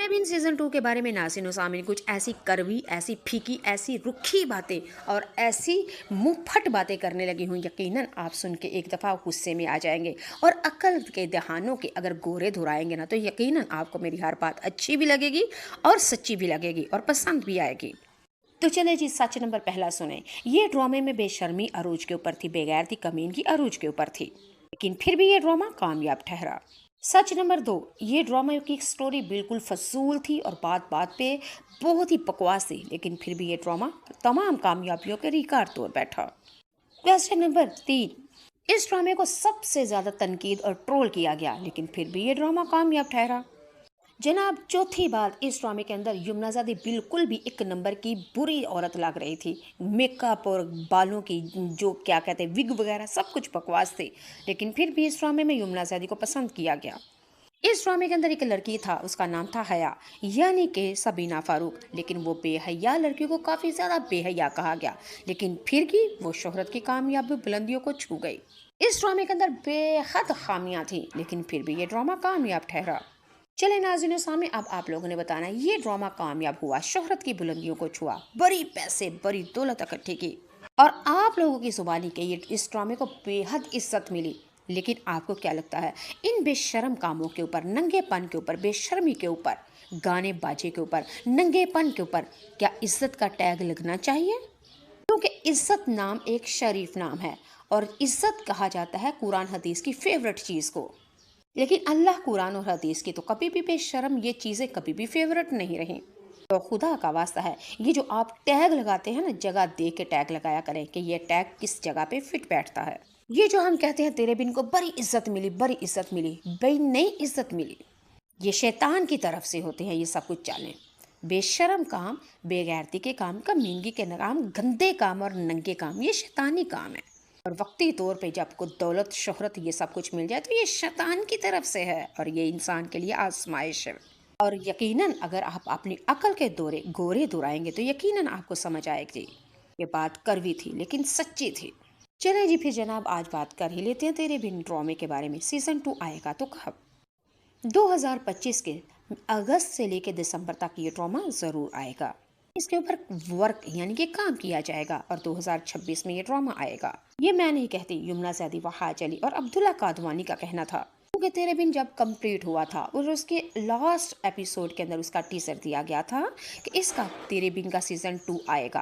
इन season 2 के बारे में नाज़रीन और सामीन कुछ ऐसी कड़वी, ऐसी फीकी, ऐसी रुखी बातें और ऐसी मुँहफट बातें करने लगी हूँ, यकीनन आप सुन के एक दफ़ा गुस्से में आ जाएंगे। और अक्ल के दहानों के अगर गोरे धुराएंगे ना, तो यकीनन आपको मेरी हर बात अच्छी भी लगेगी और सच्ची भी लगेगी और पसंद भी आएगी। तो चले जी, सच नंबर पहला सुने। ये ड्रामे में बेशर्मी अरूज के ऊपर थी, बेगैरती कमीनगी अरूज के ऊपर थी, लेकिन फिर भी ये ड्रामा कामयाब ठहरा। सच नंबर 2, ये ड्रामा की स्टोरी बिल्कुल फजूल थी और बात बात पे बहुत ही बकवास थी, लेकिन फिर भी ये ड्रामा तमाम कामयाबियों के रिकॉर्ड तोड़ बैठा। क्वेश्चन नंबर 3, इस ड्रामे को सबसे ज़्यादा तनकीद और ट्रोल किया गया, लेकिन फिर भी ये ड्रामा कामयाब ठहरा। जनाब, चौथी बात, इस ड्रामे के अंदर यमुनाज़ादी बिल्कुल भी एक नंबर की बुरी औरत लग रही थी। मेकअप और बालों की जो क्या कहते हैं विग वगैरह सब कुछ बकवास थे, लेकिन फिर भी इस ड्रामे में यमुनाज़ादी को पसंद किया गया। इस ड्रामे के अंदर एक लड़की था, उसका नाम था हया, यानी कि सबीना फारूक, लेकिन वो बेहया लड़की को काफ़ी ज़्यादा बेहया कहा गया, लेकिन फिर भी वो शोहरत की कामयाबी बुलंदियों को छू गई। इस ड्रामे के अंदर बेहद खामियां थी, लेकिन फिर भी ये ड्रामा कामयाब ठहरा। चले नाज़रीन सामने, अब आप लोगों ने बताना ये ड्रामा कामयाब हुआ, शोहरत की बुलंदियों को छुआ, बड़ी पैसे बड़ी दौलत इकट्ठी की, और आप लोगों की जुबानी के ये इस ड्रामे को बेहद इज्जत मिली। लेकिन आपको क्या लगता है, इन बेशर्म कामों के ऊपर, नंगेपन के ऊपर, बेशर्मी के ऊपर, गाने बाजे के ऊपर, नंगेपन के ऊपर क्या इज्जत का टैग लगना चाहिए? क्योंकि इज्जत नाम एक शरीफ नाम है और इज्जत कहा जाता है कुरान हदीस की फेवरेट चीज़ को, लेकिन अल्लाह कुरान और हदीस की तो कभी भी बेशर्म ये चीज़ें कभी भी फेवरेट नहीं रही। तो खुदा का वास्ता है, ये जो आप टैग लगाते हैं ना, जगह देख के टैग लगाया करें कि ये टैग किस जगह पे फिट बैठता है। ये जो हम कहते हैं तेरे बिन को बड़ी इज्जत मिली, बड़ी इज्जत मिली, भाई नहीं इज्जत मिली, ये शैतान की तरफ से होते हैं ये सब कुछ चालें। बेशर्म काम, बेगैरती के काम, कमीनगी के काम, गंदे काम और नंगे काम, ये शैतानी काम है। और वक्ती तौर पे जब आपको दौलत, शोहरत, ये सब कुछ मिल जाए तो ये शैतान की तरफ से है और ये इंसान के लिए आजमाइश है। और यकीनन अगर आप अपनी अकल के गोरे दुराएंगे तो यकीनन आपको समझ आएगी ये बात कड़वी थी लेकिन सच्ची थी। चले जी, फिर जनाब आज बात कर ही लेते हैं तेरे बिन ड्रामे के बारे में। सीज़न 2 आएगा तो कब? 2025 के अगस्त से लेकर दिसंबर तक ये ड्रामा ज़रूर आएगा। इसके ऊपर वर्क यानी कि काम किया जाएगा और 2026 में ये ड्रामा आएगा। ये मैं नहीं कहती, यमुनाज़ादी, वहाज अली और अब्दुल्ला कादवानी का कहना था। क्योंकि तेरे बिन जब कंप्लीट हुआ था और उसके लास्ट एपिसोड के अंदर उसका टीजर दिया गया था कि इसका तेरे बिन का सीज़न 2 आएगा।